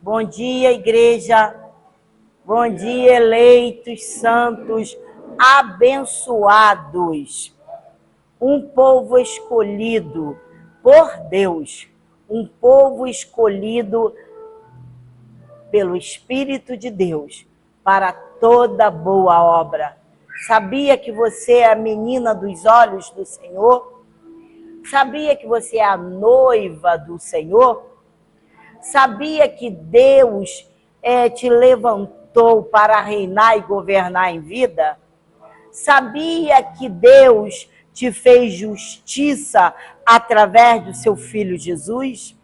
Bom dia, igreja. Bom dia, eleitos, santos, abençoados. Um povo escolhido por Deus, um povo escolhido pelo Espírito de Deus para toda boa obra. Sabia que você é a menina dos olhos do Senhor? Sabia que você é a noiva do Senhor? Sabia que Deus te levantou para reinar e governar em vida? Sabia que Deus te fez justiça através do seu Filho Jesus?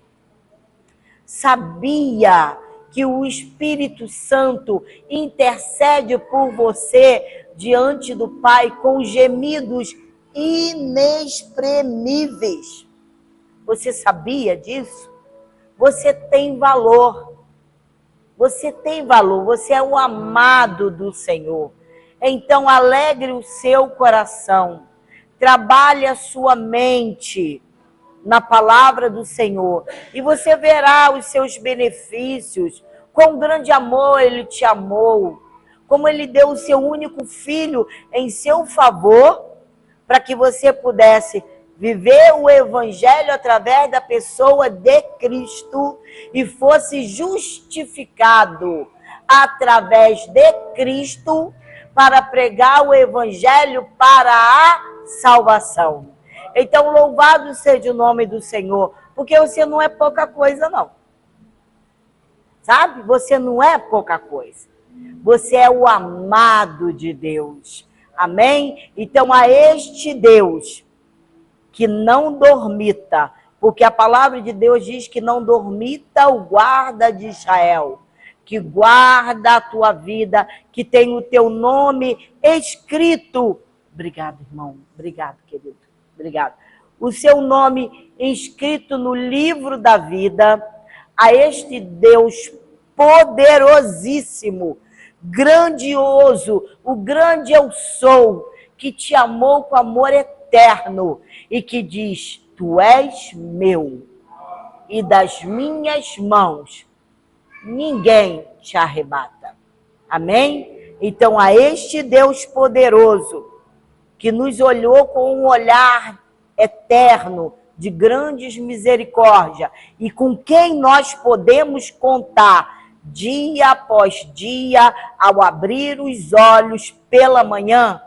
Sabia que o Espírito Santo intercede por você diante do Pai com gemidos inexprimíveis? Você sabia disso? Você tem valor. Você tem valor. Você é o amado do Senhor. Então, alegre o seu coração. Trabalhe a sua mente na palavra do Senhor. E você verá os seus benefícios. Com grande amor Ele te amou. Como Ele deu o seu único filho em seu favor, para que você pudesse viver o evangelho através da pessoa de Cristo e fosse justificado através de Cristo para pregar o evangelho para a salvação. Então, louvado seja o nome do Senhor, porque você não é pouca coisa, não. Sabe? Você não é pouca coisa. Você é o amado de Deus. Amém? Então, a este Deus que não dormita, porque a palavra de Deus diz que não dormita o guarda de Israel, que guarda a tua vida, que tem o teu nome escrito. Obrigado, irmão. Obrigado, querido. Obrigado. O seu nome inscrito no livro da vida, a este Deus poderosíssimo, grandioso, o grande eu sou, que te amou com amor eterno e que diz: tu és meu e das minhas mãos ninguém te arrebata. Amém? Então, a este Deus poderoso que nos olhou com um olhar eterno de grandes misericórdia e com quem nós podemos contar dia após dia ao abrir os olhos pela manhã.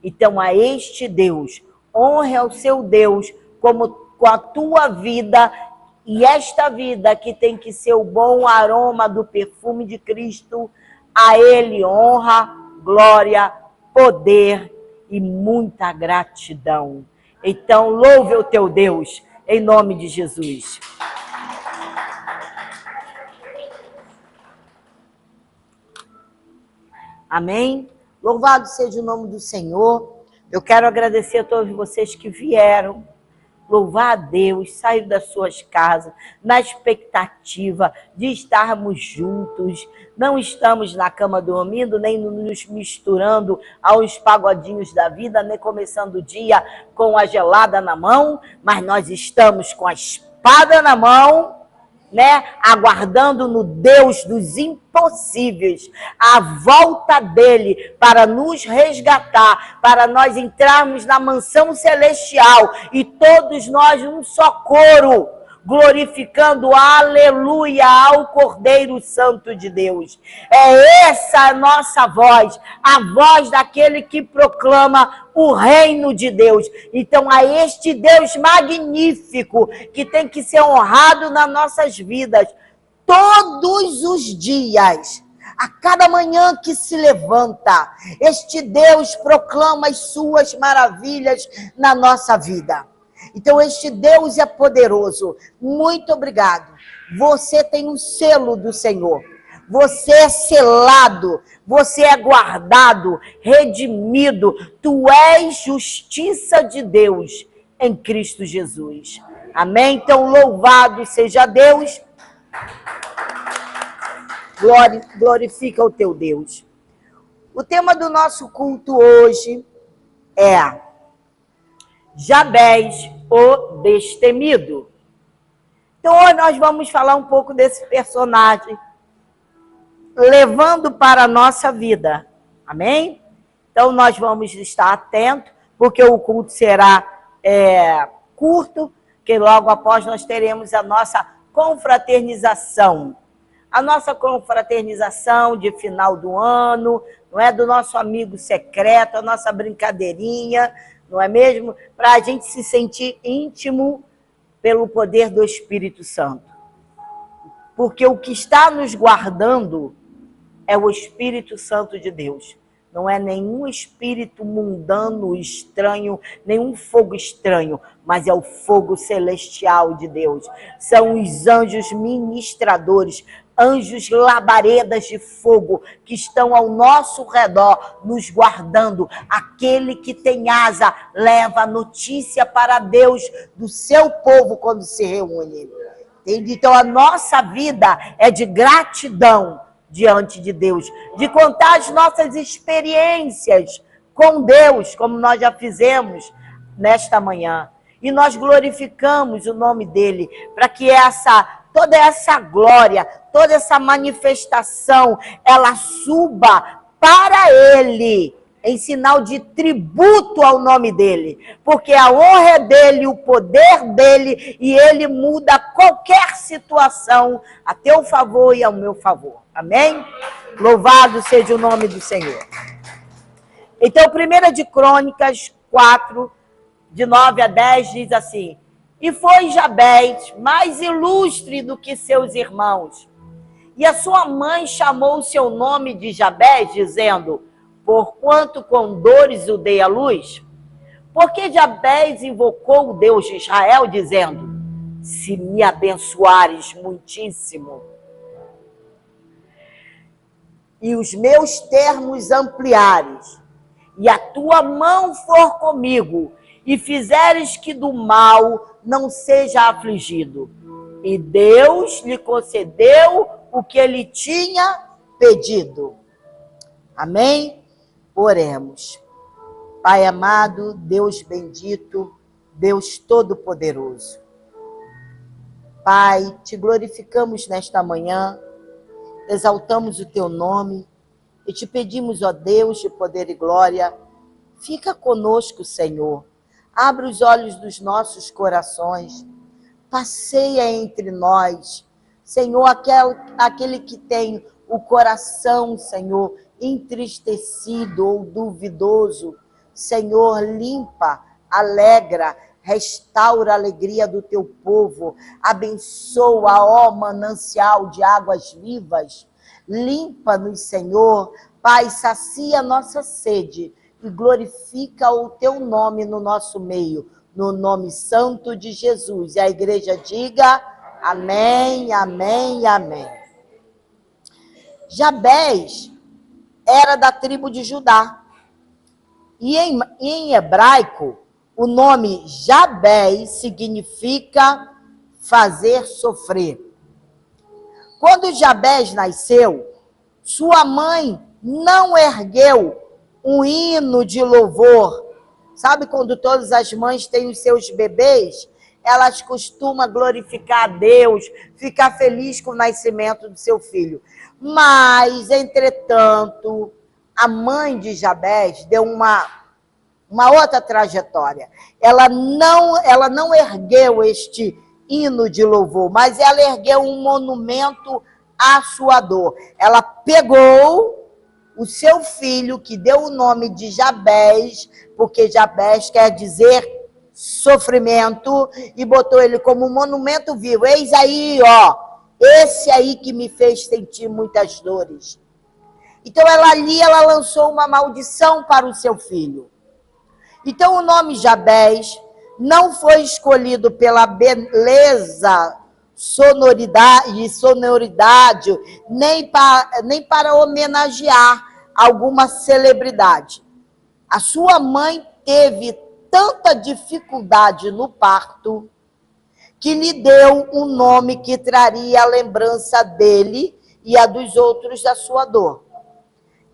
Então, a este Deus, honre ao seu Deus como com a tua vida, e esta vida que tem que ser o bom aroma do perfume de Cristo, a Ele honra, glória, poder e muita gratidão. Então, louve o teu Deus, em nome de Jesus. Amém? Louvado seja o nome do Senhor. Eu quero agradecer a todos vocês que vieram. Louvar a Deus, sair das suas casas, na expectativa de estarmos juntos. Não estamos na cama dormindo, nem nos misturando aos pagodinhos da vida, nem começando o dia com a gelada na mão, mas nós estamos com a espada na mão, né? Aguardando no Deus dos impossíveis a volta dele para nos resgatar, para nós entrarmos na mansão celestial e todos nós num só coro, glorificando aleluia ao Cordeiro Santo de Deus. É essa a nossa voz, a voz daquele que proclama o reino de Deus. Então, a este Deus magnífico que tem que ser honrado nas nossas vidas todos os dias, a cada manhã que se levanta, este Deus proclama as suas maravilhas na nossa vida. Então, este Deus é poderoso. Muito obrigado. Você tem o selo do Senhor. Você é selado. Você é guardado, redimido. Tu és justiça de Deus em Cristo Jesus. Amém? Então, louvado seja Deus. Glorifica o teu Deus. O tema do nosso culto hoje é Jabés, o destemido. Então, Então hoje nós vamos falar um pouco desse personagem, levando para a nossa vida. Amém? Então nós vamos estar atentos, porque o culto será curto, que logo após nós teremos a nossa confraternização. A nossa confraternização de final do ano, não é? Do nosso amigo secreto, a nossa brincadeirinha, não é mesmo? Para a gente se sentir íntimo pelo poder do Espírito Santo. Porque o que está nos guardando é o Espírito Santo de Deus. Não é nenhum espírito mundano, estranho, nenhum fogo estranho, mas é o fogo celestial de Deus. São os anjos ministradores, anjos labaredas de fogo que estão ao nosso redor, nos guardando. Aquele que tem asa leva a notícia para Deus do seu povo quando se reúne. Entende? Então a nossa vida é de gratidão diante de Deus, de contar as nossas experiências com Deus, como nós já fizemos nesta manhã. E nós glorificamos o nome dele, para que toda essa glória, toda essa manifestação, ela suba para ele, em sinal de tributo ao nome dele, porque a honra é dele, o poder dele, e ele muda qualquer situação a teu favor e ao meu favor. Amém? Louvado seja o nome do Senhor. Então, 1 de Crônicas 4, de 9 a 10, diz assim: E foi Jabez mais ilustre do que seus irmãos, e a sua mãe chamou o seu nome de Jabez, dizendo: Porquanto com dores o dei à luz? Porque Jabez invocou o Deus de Israel, dizendo: Se me abençoares muitíssimo, e os meus termos ampliares, e a tua mão for comigo, e fizeres que do mal não seja afligido. E Deus lhe concedeu o que ele tinha pedido. Amém? Oremos. Pai amado, Deus bendito, Deus todo-poderoso. Pai, te glorificamos nesta manhã, exaltamos o teu nome e te pedimos, ó Deus de poder e glória, fica conosco, Senhor. Abre os olhos dos nossos corações, passeia entre nós. Senhor, aquele que tem o coração, Senhor, entristecido ou duvidoso, Senhor, limpa, alegra, restaura a alegria do teu povo, abençoa, ó manancial de águas vivas, limpa-nos, Senhor, Pai, sacia nossa sede e glorifica o teu nome no nosso meio, no nome santo de Jesus. E a igreja diga amém, amém, amém. Jabez era da tribo de Judá. E em hebraico, o nome Jabez significa fazer sofrer. Quando Jabez nasceu, sua mãe não ergueu um hino de louvor. Sabe quando todas as mães têm os seus bebês? Elas costumam glorificar a Deus, ficar feliz com o nascimento do seu filho. Mas, entretanto, a mãe de Jabez deu uma outra trajetória. Ela não ergueu este hino de louvor, mas ela ergueu um monumento à sua dor. Ela pegou o seu filho, que deu o nome de Jabez, porque Jabez quer dizer sofrimento, e botou ele como um monumento vivo. Eis aí, ó, esse aí que me fez sentir muitas dores. Então ela lançou uma maldição para o seu filho. Então o nome Jabez não foi escolhido pela beleza, sonoridade, nem para homenagear alguma celebridade. A sua mãe teve tanta dificuldade no parto que lhe deu um nome que traria a lembrança dele e a dos outros da sua dor.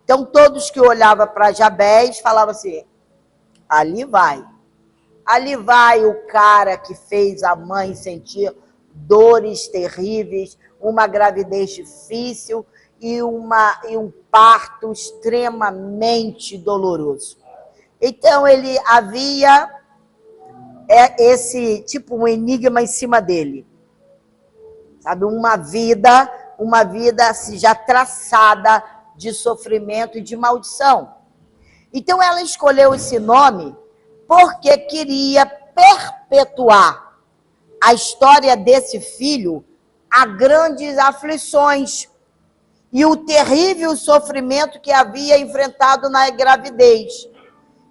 Então todos que olhavam para Jabez falavam assim: ali vai o cara que fez a mãe sentir dores terríveis, uma gravidez difícil e um parto extremamente doloroso. Então, ele havia esse tipo um enigma em cima dele. Sabe, uma vida assim, já traçada de sofrimento e de maldição. Então, ela escolheu esse nome porque queria perpetuar a história desse filho a grandes aflições e o terrível sofrimento que havia enfrentado na gravidez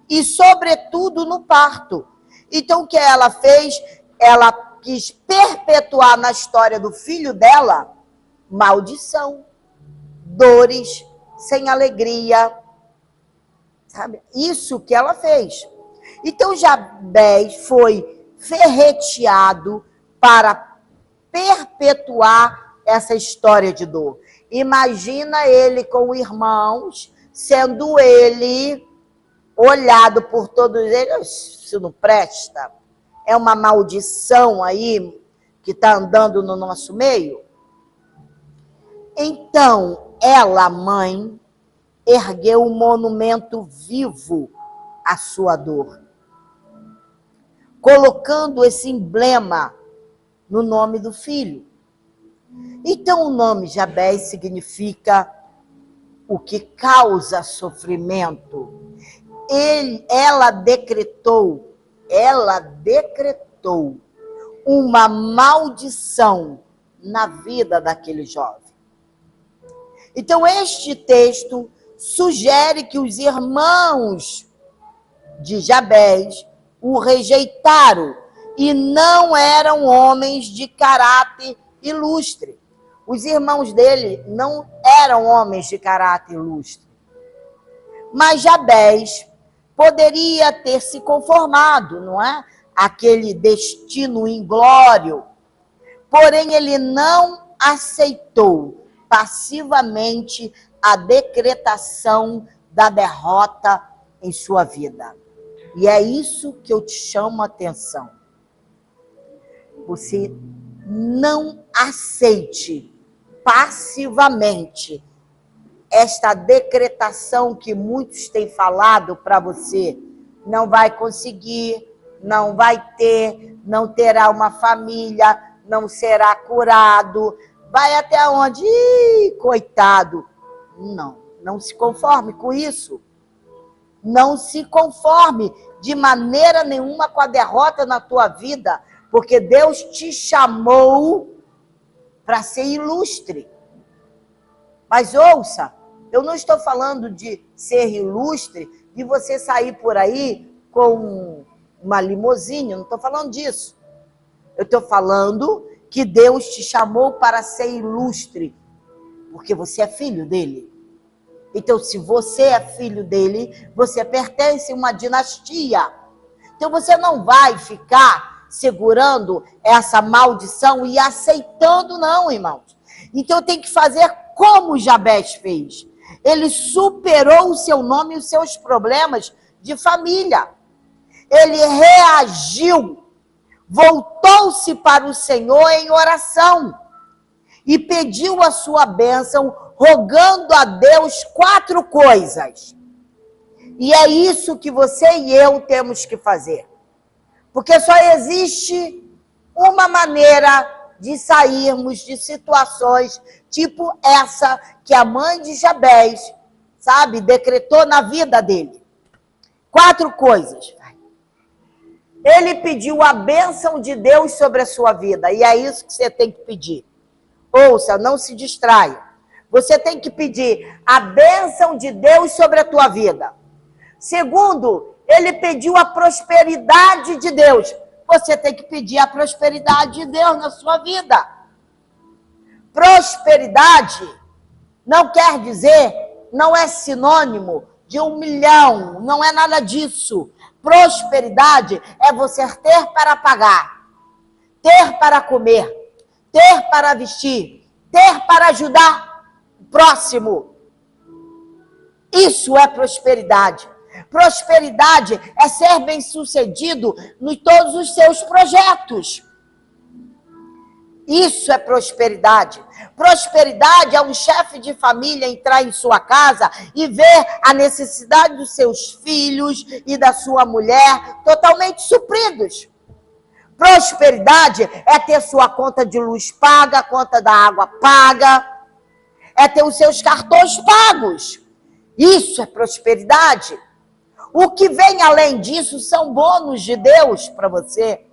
e, sobretudo, no parto. Então, o que ela fez? Ela quis perpetuar na história do filho dela maldição, dores, sem alegria. Sabe? Isso que ela fez. Então, Jabés foi ferreteado para perpetuar essa história de dor. Imagina ele com irmãos, sendo ele olhado por todos eles. Isso não presta. É uma maldição aí que está andando no nosso meio. Então, ela, mãe, ergueu um monumento vivo à sua dor, colocando esse emblema no nome do filho. Então, o nome Jabés significa o que causa sofrimento. Ela decretou uma maldição na vida daquele jovem. Então, este texto sugere que os irmãos de Jabés o rejeitaram e não eram homens de caráter ilustre. Os irmãos dele não eram homens de caráter ilustre. Mas Jabés poderia ter se conformado, não é? Aquele destino inglório. Porém, ele não aceitou passivamente a decretação da derrota em sua vida. E é isso que eu te chamo a atenção. Você não aceite passivamente esta decretação que muitos têm falado para você. Não vai conseguir, não vai ter, não terá uma família, não será curado. Vai até onde? Ih, coitado. Não se conforme com isso. Não se conforme de maneira nenhuma com a derrota na tua vida, porque Deus te chamou para ser ilustre. Mas ouça, eu não estou falando de ser ilustre, de você sair por aí com uma limusine, não estou falando disso. Eu estou falando que Deus te chamou para ser ilustre, porque você é filho dele. Então, se você é filho dele, você pertence a uma dinastia. Então, você não vai ficar segurando essa maldição e aceitando, não, irmãos. Então, tem que fazer como Jabés fez. Ele superou o seu nome e os seus problemas de família. Ele reagiu, voltou-se para o Senhor em oração e pediu a sua bênção, rogando a Deus 4 coisas. E é isso que você e eu temos que fazer. Porque só existe uma maneira de sairmos de situações tipo essa que a mãe de Jabés, sabe, decretou na vida dele. 4 coisas. Ele pediu a bênção de Deus sobre a sua vida. E é isso que você tem que pedir. Ouça, não se distraia. Você tem que pedir a bênção de Deus sobre a tua vida. Segundo, ele pediu a prosperidade de Deus. Você tem que pedir a prosperidade de Deus na sua vida. Prosperidade não quer dizer, não é sinônimo de 1 milhão, não é nada disso. Prosperidade é você ter para pagar, ter para comer, ter para vestir, ter para ajudar o próximo. Isso é prosperidade. Prosperidade é ser bem-sucedido em todos os seus projetos. Isso é prosperidade. Prosperidade é um chefe de família entrar em sua casa e ver a necessidade dos seus filhos e da sua mulher totalmente supridos. Prosperidade é ter sua conta de luz paga, a conta da água paga, é ter os seus cartões pagos. Isso é prosperidade. O que vem além disso são bônus de Deus para você.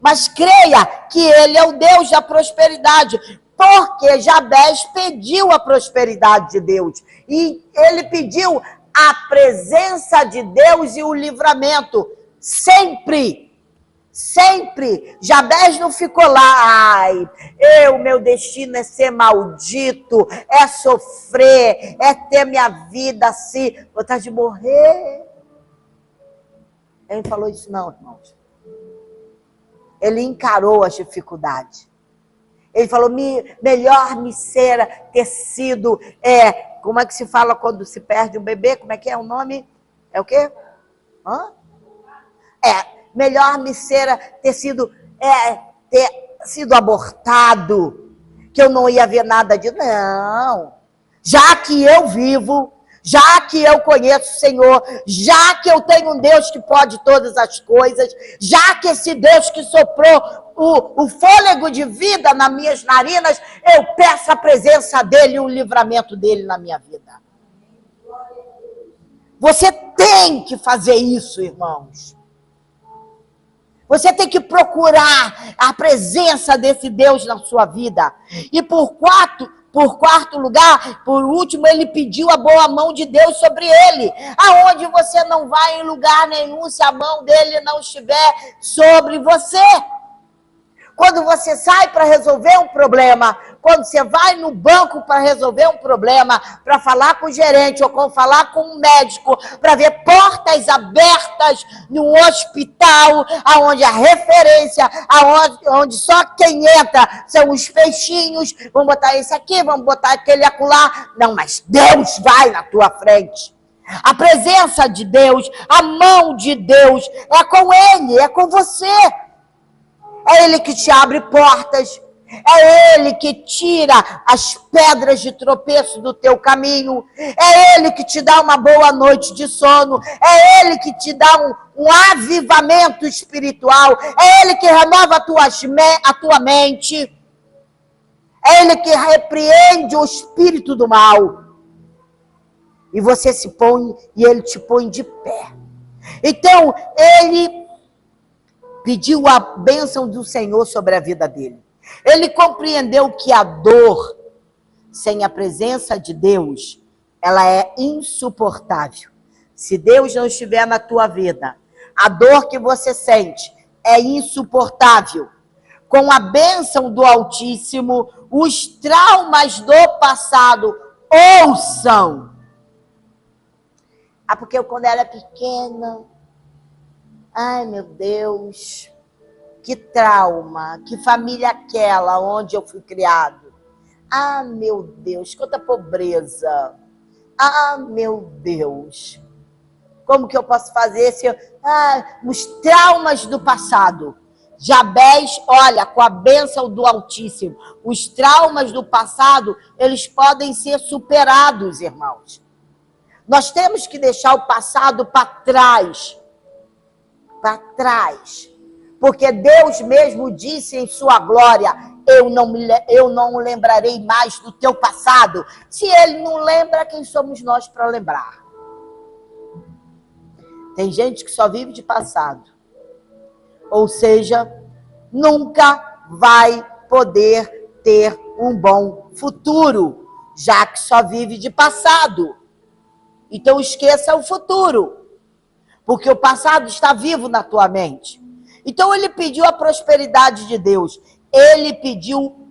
Mas creia que Ele é o Deus da prosperidade, porque Jabez pediu a prosperidade de Deus. E ele pediu a presença de Deus e o livramento. Sempre. Sempre. Jabez não ficou lá, meu destino é ser maldito, é sofrer, é ter minha vida assim, vontade de morrer. Ele não falou isso não, irmãos. Ele encarou as dificuldades. Ele falou, melhor me ter sido, como é que se fala quando se perde um bebê? Como é que é o nome? É o quê? Melhor me ter sido abortado, que eu não ia ver nada de... Não, já que eu vivo, já que eu conheço o Senhor, já que eu tenho um Deus que pode todas as coisas, já que esse Deus que soprou o fôlego de vida nas minhas narinas, eu peço a presença dEle e o livramento dEle na minha vida. Você tem que fazer isso, irmãos. Você tem que procurar a presença desse Deus na sua vida. E por quarto lugar, por último, ele pediu a boa mão de Deus sobre ele. Aonde você não vai em lugar nenhum se a mão dele não estiver sobre você. Quando você sai para resolver um problema, quando você vai no banco para resolver um problema, para falar com o gerente ou falar com um médico, para ver portas abertas num hospital, aonde a referência, onde só quem entra são os peixinhos, vamos botar esse aqui, vamos botar aquele acolá. Não, mas Deus vai na tua frente. A presença de Deus, a mão de Deus é com Ele, é com você. É Ele que te abre portas, é Ele que tira as pedras de tropeço do teu caminho, é Ele que te dá uma boa noite de sono, é Ele que te dá um avivamento espiritual, é Ele que renova a tua mente, é Ele que repreende o espírito do mal. E você se põe, e Ele te põe de pé. Então, Ele pediu a bênção do Senhor sobre a vida dele. Ele compreendeu que a dor, sem a presença de Deus, ela é insuportável. Se Deus não estiver na tua vida, a dor que você sente é insuportável. Com a bênção do Altíssimo, os traumas do passado ouçam. Porque eu, quando era pequena... Ai, meu Deus, que trauma, que família aquela onde eu fui criado. Ah, meu Deus, quanta pobreza. Ah, meu Deus, como que eu posso fazer os traumas do passado. Jabez, olha, com a bênção do Altíssimo, os traumas do passado, eles podem ser superados, irmãos. Nós temos que deixar o passado para trás. Porque Deus mesmo disse em sua glória, eu não lembrarei mais do teu passado. Se Ele não lembra, quem somos nós para lembrar? Tem gente que só vive de passado, ou seja, nunca vai poder ter um bom futuro, já que só vive de passado. Então esqueça o futuro, porque o passado está vivo na tua mente. Então ele pediu a prosperidade de Deus. Ele pediu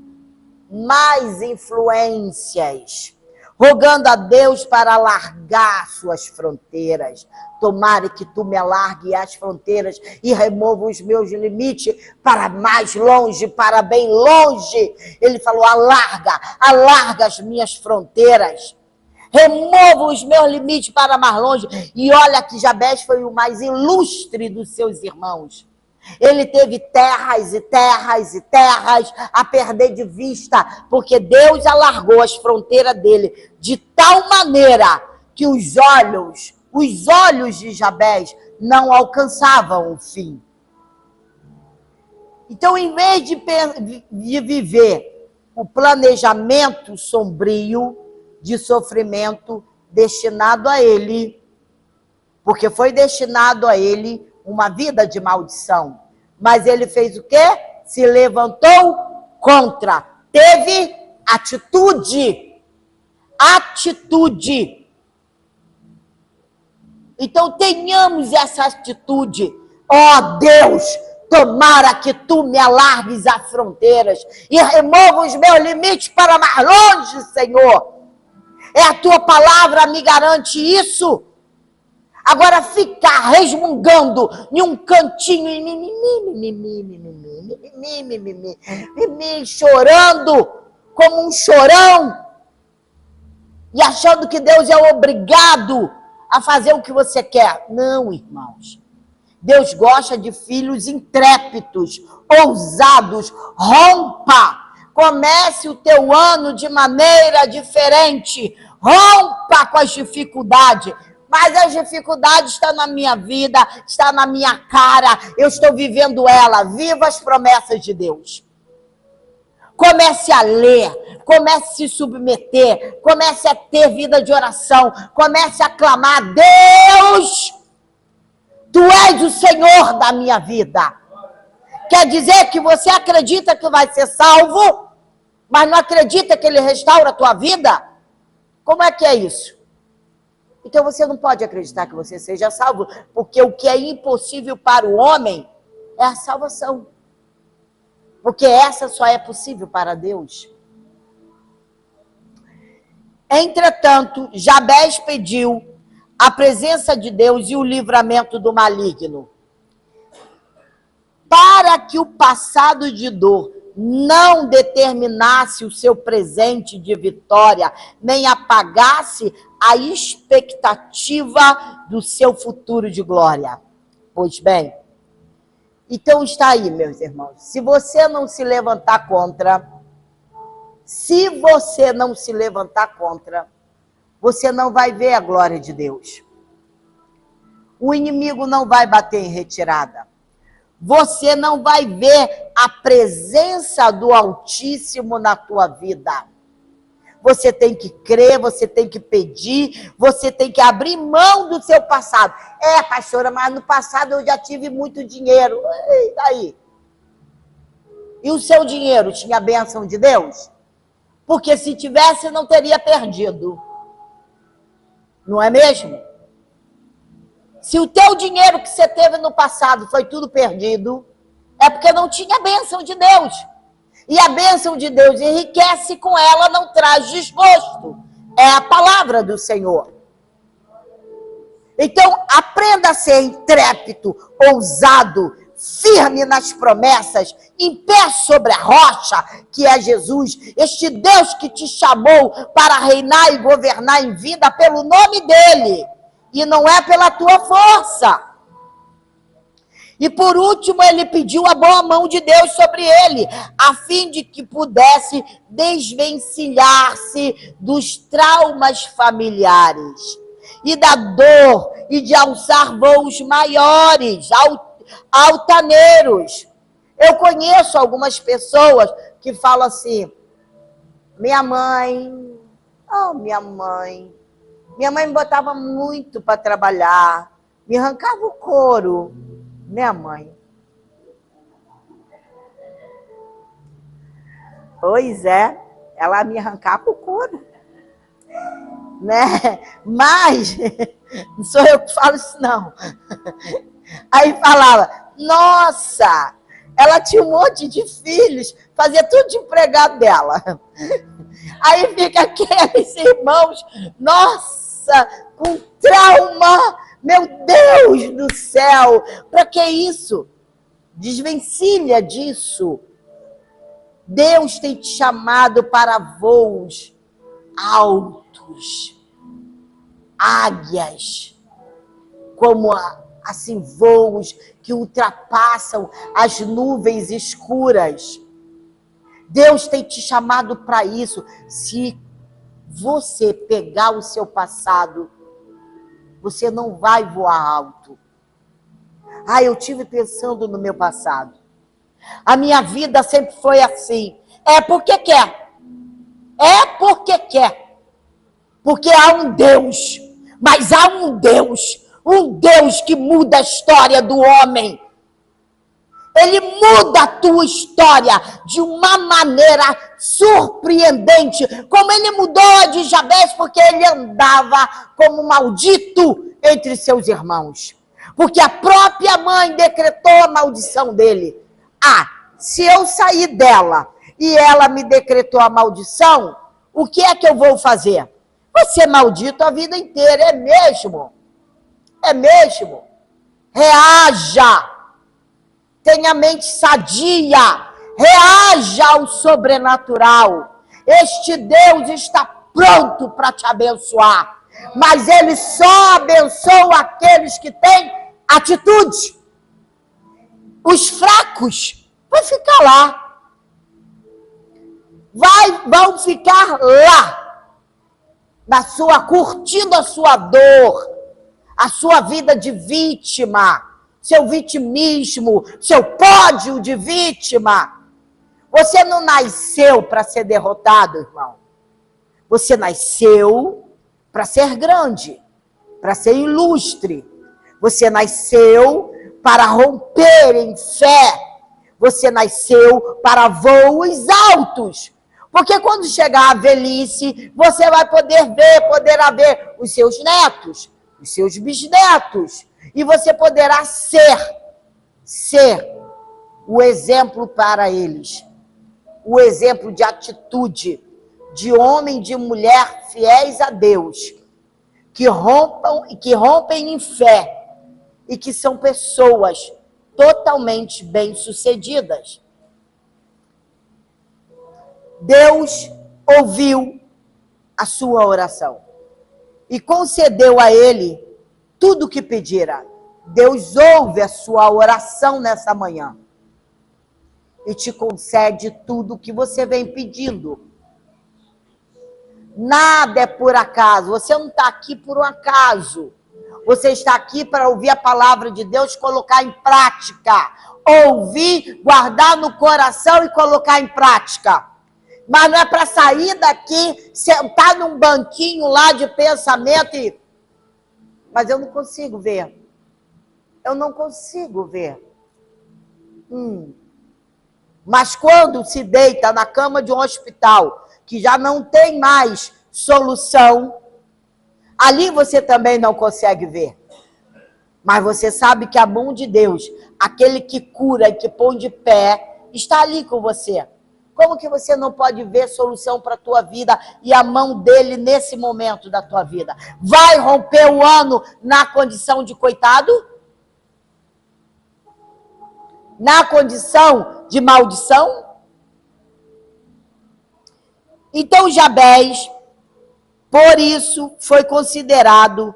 mais influências, rogando a Deus para alargar suas fronteiras. Tomara que tu me alargue as fronteiras e remova os meus limites para mais longe, para bem longe. Ele falou, alarga as minhas fronteiras. Remova os meus limites para mais longe. E olha que Jabez foi o mais ilustre dos seus irmãos. Ele teve terras e terras e terras a perder de vista, porque Deus alargou as fronteiras dele de tal maneira que os olhos de Jabés não alcançavam o fim. Então, em vez de viver o planejamento sombrio de sofrimento destinado a ele, porque foi destinado a ele uma vida de maldição. Mas ele fez o quê? Se levantou contra. Teve atitude. Atitude. Então tenhamos essa atitude. Ó Deus, tomara que tu me alargues as fronteiras e remova os meus limites para mais longe, Senhor. É a tua palavra me garante isso. Agora ficar resmungando em um cantinho, chorando como um chorão e achando que Deus é obrigado a fazer o que você quer. Não, irmãos. Deus gosta de filhos intrépidos, ousados. Rompa! Comece o teu ano de maneira diferente. Rompa com as dificuldades. Mas as dificuldades estão na minha vida, está na minha cara. Eu estou vivendo ela. Viva as promessas de Deus. Comece a ler, comece a se submeter, comece a ter vida de oração, comece a clamar: Deus, tu és o Senhor da minha vida. Quer dizer que você acredita que vai ser salvo, mas não acredita que Ele restaura a tua vida? Como é que é isso? Então você não pode acreditar que você seja salvo, porque o que é impossível para o homem é a salvação. Porque essa só é possível para Deus. Entretanto, Jabés pediu a presença de Deus e o livramento do maligno, para que o passado de dor não determinasse o seu presente de vitória, nem apagasse a expectativa do seu futuro de glória. Pois bem, então está aí, meus irmãos. Se você não se levantar contra, você não vai ver a glória de Deus. O inimigo não vai bater em retirada. Você não vai ver a presença do Altíssimo na tua vida. Você tem que crer, você tem que pedir, você tem que abrir mão do seu passado. É, pastora, mas no passado eu já tive muito dinheiro. E daí? E o seu dinheiro tinha a bênção de Deus? Porque se tivesse, não teria perdido. Não é mesmo? Se o teu dinheiro que você teve no passado foi tudo perdido, é porque não tinha a bênção de Deus. E a bênção de Deus enriquece, com ela não traz desgosto. É a palavra do Senhor. Então, aprenda a ser intrépido, ousado, firme nas promessas, em pé sobre a rocha, que é Jesus, este Deus que te chamou para reinar e governar em vida pelo nome dele, e não é pela tua força. E por último, ele pediu a boa mão de Deus sobre ele, a fim de que pudesse desvencilhar-se dos traumas familiares e da dor, e de alçar voos maiores, altaneiros. Eu conheço algumas pessoas que falam assim: minha mãe me botava muito para trabalhar, me arrancava o couro. Minha mãe. Pois é, ela me arrancava o couro. Né? Mas, não sou eu que falo isso, não. Aí falava: nossa, ela tinha um monte de filhos, fazia tudo de empregado dela. Aí fica aqueles irmãos, nossa, com trauma. Meu Deus do céu, para que isso? Desvencilha disso. Deus tem te chamado para voos altos, águias, como assim, voos que ultrapassam as nuvens escuras. Deus tem te chamado para isso. Se você pegar o seu passado, você não vai voar alto. Eu tive pensando no meu passado. A minha vida sempre foi assim. É porque quer. É porque quer. Porque há um Deus. Mas há um Deus que muda a história do homem. Ele muda a tua história de uma maneira surpreendente. Como ele mudou a de Jabes, porque ele andava como maldito entre seus irmãos. Porque a própria mãe decretou a maldição dele. Se eu sair dela e ela me decretou a maldição, o que é que eu vou fazer? Vou ser maldito a vida inteira, é mesmo? É mesmo? Reaja! Tenha mente sadia, reaja ao sobrenatural. Este Deus está pronto para te abençoar, mas Ele só abençoa aqueles que têm atitude. Os fracos vão ficar lá. Vão ficar lá, curtindo a sua dor, a sua vida de vítima, seu vitimismo, seu pódio de vítima. Você não nasceu para ser derrotado, irmão. Você nasceu para ser grande, para ser ilustre. Você nasceu para romper em fé. Você nasceu para voos altos. Porque quando chegar a velhice, você vai poderá ver os seus netos, os seus bisnetos. E você poderá ser o exemplo para eles. O exemplo de atitude, de homem e de mulher fiéis a Deus, que rompem em fé e que são pessoas totalmente bem-sucedidas. Deus ouviu a sua oração e concedeu a ele tudo o que pedira. Deus ouve a sua oração nessa manhã e te concede tudo o que você vem pedindo. Nada é por acaso. Você não está aqui por um acaso. Você está aqui para ouvir a palavra de Deus, colocar em prática. Ouvir, guardar no coração e colocar em prática. Mas não é para sair daqui, sentar num banquinho lá de pensamento e... Mas eu não consigo ver. Eu não consigo ver. Mas quando se deita na cama de um hospital, que já não tem mais solução, ali você também não consegue ver. Mas você sabe que a mão de Deus, aquele que cura e que põe de pé, está ali com você. Como que você não pode ver solução para a tua vida e a mão dele nesse momento da tua vida? Vai romper o ano na condição de coitado? Na condição de maldição? Então Jabes, por isso, foi considerado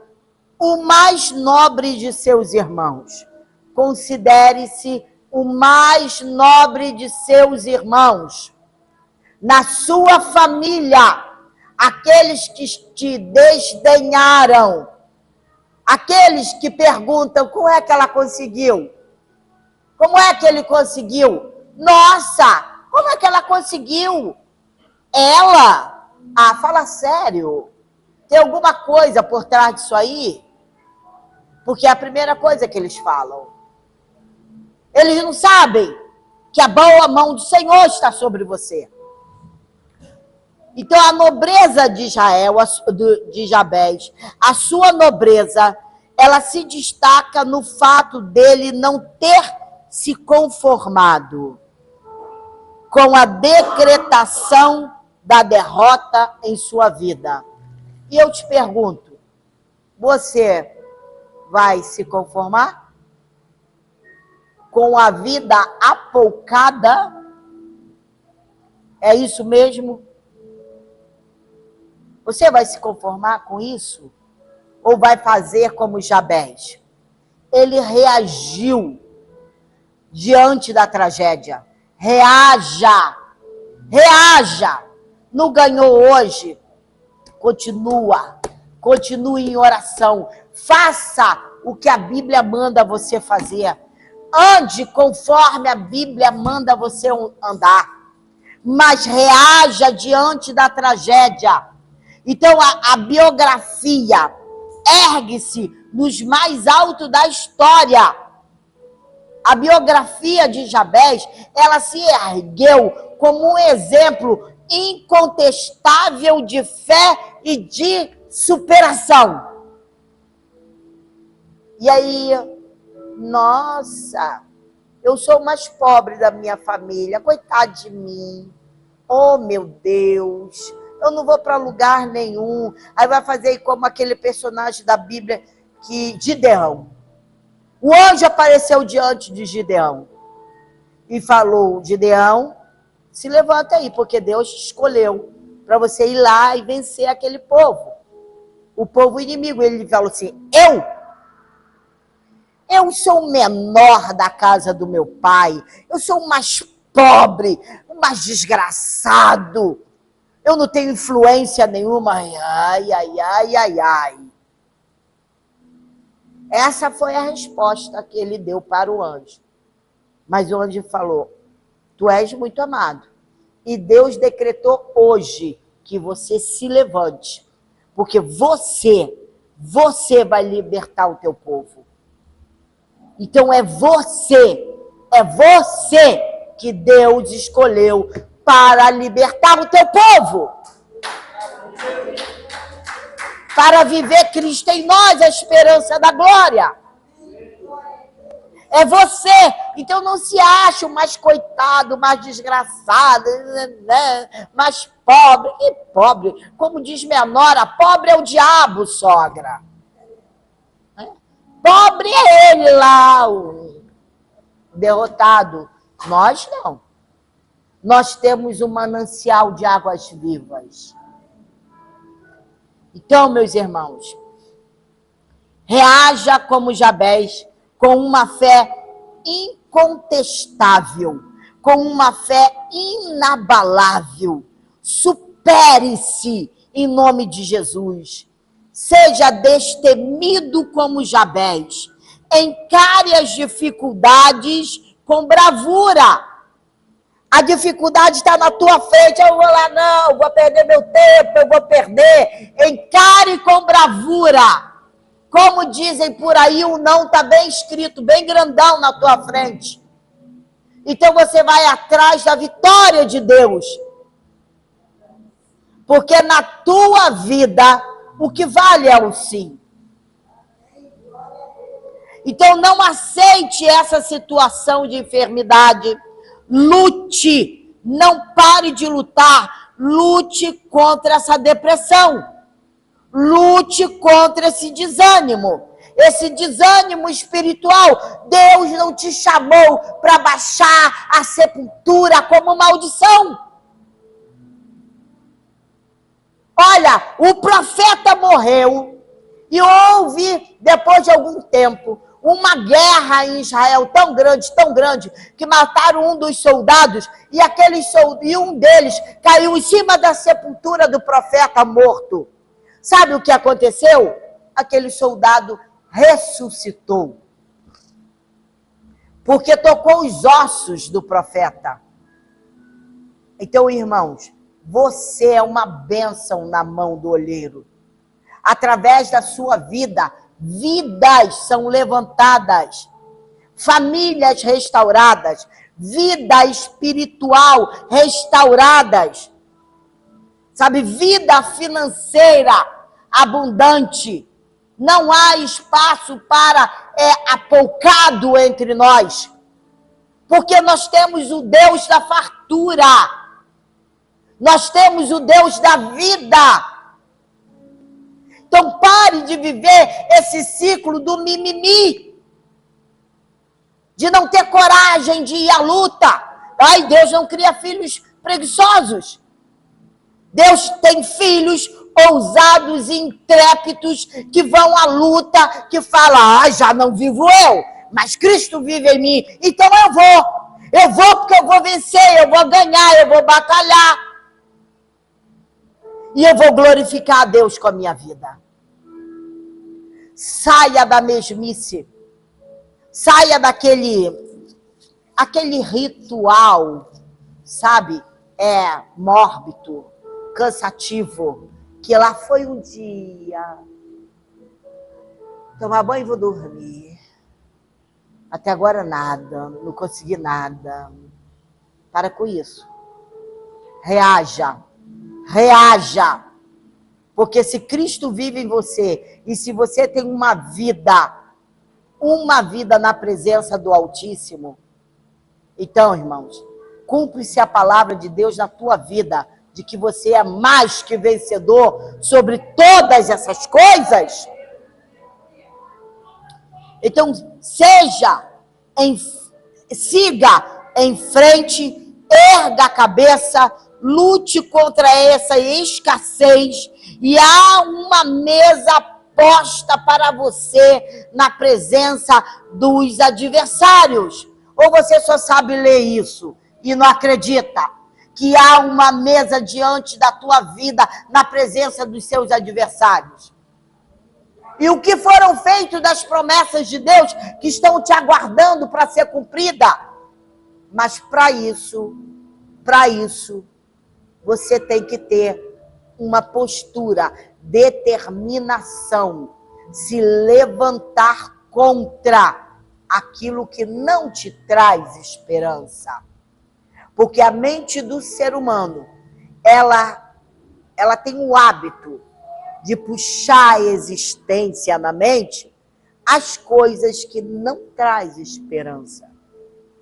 o mais nobre de seus irmãos. Considere-se o mais nobre de seus irmãos. Na sua família, aqueles que te desdenharam, aqueles que perguntam como é que ela conseguiu? Como é que ele conseguiu? Nossa, como é que ela conseguiu? Ela? Fala sério. Tem alguma coisa por trás disso aí? Porque é a primeira coisa que eles falam. Eles não sabem que a boa mão do Senhor está sobre você. Então, a nobreza de Jabes, a sua nobreza, ela se destaca no fato dele não ter se conformado com a decretação da derrota em sua vida. E eu te pergunto, você vai se conformar com a vida apoucada? É isso mesmo? Você vai se conformar com isso? Ou vai fazer como Jabes? ele reagiu diante da tragédia. Reaja! Reaja! Não ganhou hoje? Continue em oração. Faça o que a Bíblia manda você fazer. Ande conforme a Bíblia manda você andar. Mas reaja diante da tragédia. Então a biografia ergue-se nos mais altos da história. A biografia de Jabez, ela se ergueu como um exemplo incontestável de fé e de superação. E aí, nossa, eu sou o mais pobre da minha família, coitado de mim. Oh, meu Deus, eu não vou para lugar nenhum. Aí vai fazer como aquele personagem da Bíblia, Gideão. O anjo apareceu diante de Gideão e falou: Gideão, se levanta aí, porque Deus te escolheu para você ir lá e vencer aquele povo. O povo inimigo. Ele falou assim: eu sou o menor da casa do meu pai, eu sou o mais pobre, o mais desgraçado, eu não tenho influência nenhuma. Ai. Essa foi a resposta que ele deu para o anjo. Mas o anjo falou: tu és muito amado, e Deus decretou hoje que você se levante, porque você vai libertar o teu povo. Então é você que Deus escolheu para libertar o teu povo. Para viver Cristo em nós, a esperança da glória. É você. Então não se ache o mais coitado, mais desgraçado, mais pobre. E pobre, como diz minha nora, pobre é o diabo, sogra. Pobre é ele lá, o derrotado. Nós não. Nós temos um manancial de águas vivas. Então, meus irmãos, reaja como Jabez, com uma fé incontestável, com uma fé inabalável. Supere-se em nome de Jesus. Seja destemido como Jabez. Encare as dificuldades com bravura. A dificuldade está na tua frente. Eu vou lá, não, vou perder meu tempo, eu vou perder. Encare com bravura. Como dizem por aí, o não está bem escrito, bem grandão na tua frente. Então você vai atrás da vitória de Deus. Porque na tua vida, o que vale é o sim. Então não aceite essa situação de enfermidade. Lute, não pare de lutar. Lute contra essa depressão. Lute contra esse desânimo. Esse desânimo espiritual. Deus não te chamou para baixar a sepultura como maldição. Olha, o profeta morreu e houve, depois de algum tempo, uma guerra em Israel tão grande, que mataram um dos soldados e um deles caiu em cima da sepultura do profeta morto. Sabe o que aconteceu? Aquele soldado ressuscitou. Porque tocou os ossos do profeta. Então, irmãos, você é uma bênção na mão do olheiro. Através da sua vida, vidas são levantadas, famílias restauradas, vida espiritual restauradas, sabe, vida financeira abundante. Não há espaço para apoucado entre nós, porque nós temos o Deus da fartura, nós temos o Deus da vida. Então pare de viver esse ciclo do mimimi, de não ter coragem de ir à luta. Ai, Deus não cria filhos preguiçosos. Deus tem filhos ousados e intrépidos que vão à luta, que falam, já não vivo eu, mas Cristo vive em mim, então eu vou porque eu vou vencer, eu vou ganhar, eu vou batalhar, e eu vou glorificar a Deus com a minha vida. Saia da mesmice, saia daquele ritual, sabe, mórbido, cansativo, que lá foi um dia, tomar banho e vou dormir. Até agora nada, não consegui nada. Para com isso. Reaja. Porque se Cristo vive em você, e se você tem uma vida na presença do Altíssimo, então, irmãos, cumpre-se a palavra de Deus na tua vida, de que você é mais que vencedor sobre todas essas coisas. Então, siga em frente, erga a cabeça, lute contra essa escassez, e há uma mesa posta para você na presença dos adversários. Ou você só sabe ler isso e não acredita que há uma mesa diante da tua vida na presença dos seus adversários? E o que foram feitos das promessas de Deus que estão te aguardando para ser cumprida? Mas para isso, você tem que ter uma postura, determinação, se levantar contra aquilo que não te traz esperança. Porque a mente do ser humano, ela tem o hábito de puxar a existência na mente as coisas que não traz esperança.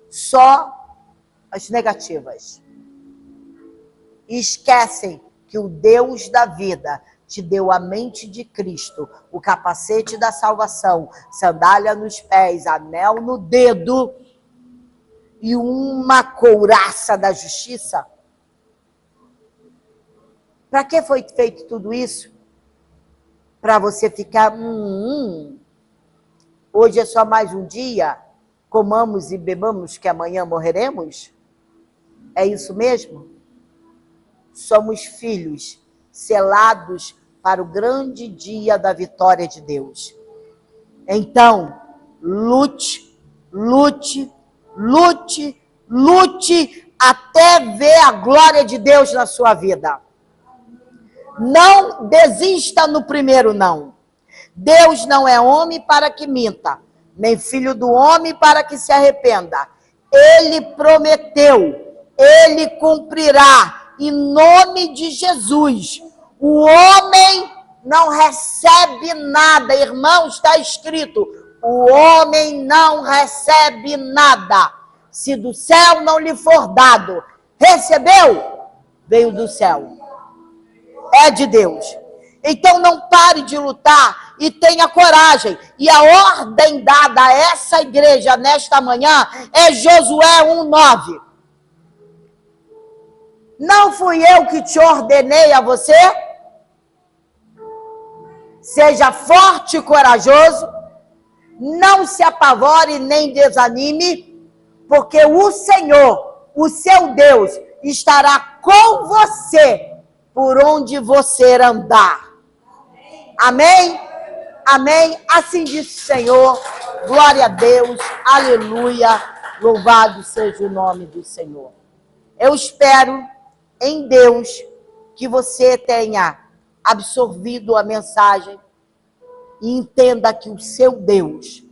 Só as negativas. E esquecem que o Deus da vida te deu a mente de Cristo, o capacete da salvação, sandália nos pés, anel no dedo e uma couraça da justiça. Para que foi feito tudo isso? Para você ficar, hoje é só mais um dia, comamos e bebamos que amanhã morreremos? É isso mesmo? Somos filhos selados para o grande dia da vitória de Deus. Então, lute até ver a glória de Deus na sua vida. Não desista no primeiro não. Deus não é homem para que minta, nem filho do homem para que se arrependa. Ele prometeu, ele cumprirá em nome de Jesus. O homem não recebe nada, irmão, está escrito, o homem não recebe nada, se do céu não lhe for dado. Recebeu? Veio do céu. É de Deus. Então não pare de lutar e tenha coragem. E a ordem dada a essa igreja nesta manhã é Josué 1:9. Não fui eu que te ordenei a você? Seja forte e corajoso, não se apavore nem desanime, porque o Senhor, o seu Deus, estará com você por onde você andar. Amém? Amém? Assim disse o Senhor. Glória a Deus. Aleluia. Louvado seja o nome do Senhor. Eu espero em Deus que você tenha absorvido a mensagem e entenda que o seu Deus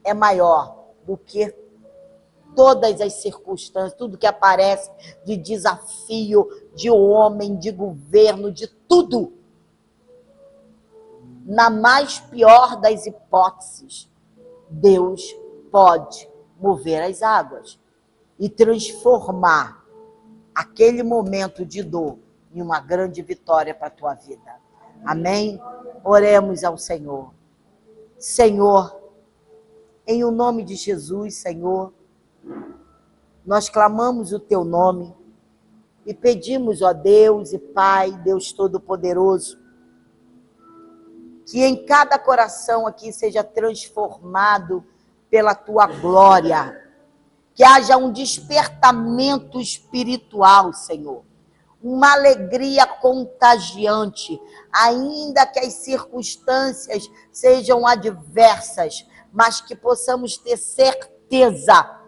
é maior do que todas as circunstâncias, tudo que aparece de desafio, de homem, de governo, de tudo. Na mais pior das hipóteses, Deus pode mover as águas e transformar aquele momento de dor em uma grande vitória para a tua vida. Amém? Oremos ao Senhor. Senhor, em o nome de Jesus, Senhor, nós clamamos o teu nome e pedimos, ó Deus e Pai, Deus Todo-Poderoso, que em cada coração aqui seja transformado pela tua glória, que haja um despertamento espiritual, Senhor, uma alegria contagiante, ainda que as circunstâncias sejam adversas, mas que possamos ter certeza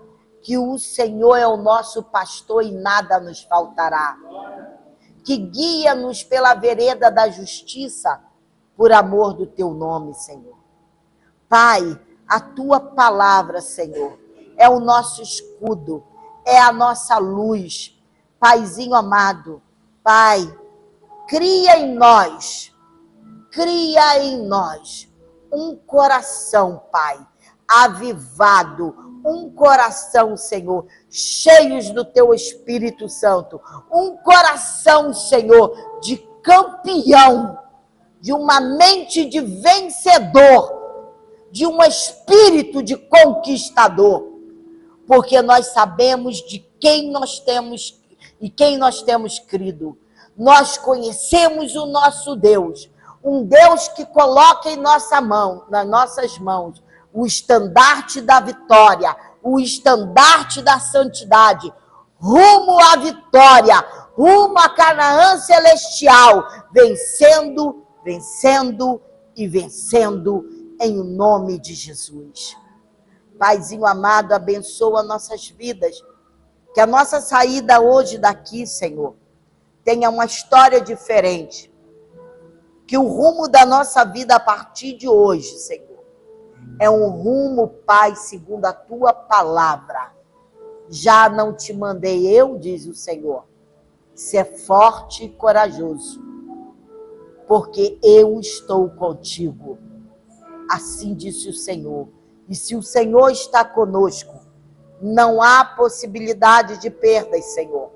que o Senhor é o nosso pastor e nada nos faltará. Que guia-nos pela vereda da justiça, por amor do teu nome, Senhor. Pai, a tua palavra, Senhor, é o nosso escudo, é a nossa luz. Paizinho amado, Pai, cria em nós um coração, Pai, avivado, um coração, Senhor, cheios do teu Espírito Santo, um coração, Senhor, de campeão, de uma mente de vencedor, de um espírito de conquistador, porque nós sabemos de quem nós temos e quem nós temos crido. Nós conhecemos o nosso Deus, um Deus que coloca em nossa mão, nas nossas mãos, o estandarte da vitória, o estandarte da santidade, rumo à vitória, rumo a Canaã celestial, vencendo, vencendo e vencendo em nome de Jesus. Paizinho amado, abençoa nossas vidas, que a nossa saída hoje daqui, Senhor, tenha uma história diferente, que o rumo da nossa vida a partir de hoje, Senhor, é um rumo, Pai, segundo a tua palavra. Já não te mandei eu, diz o Senhor, ser forte e corajoso, porque eu estou contigo. Assim disse o Senhor. E se o Senhor está conosco, não há possibilidade de perdas, Senhor.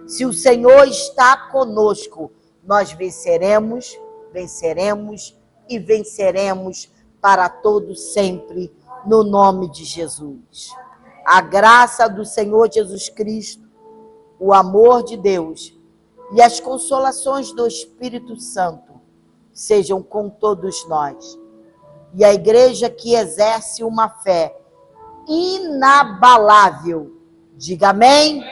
Se o Senhor está conosco, nós venceremos, venceremos e venceremos para todo sempre, no nome de Jesus. A graça do Senhor Jesus Cristo, o amor de Deus e as consolações do Espírito Santo sejam com todos nós. E a igreja que exerce uma fé inabalável, diga amém,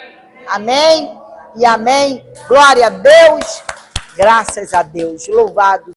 amém e amém. Glória a Deus, graças a Deus, louvado.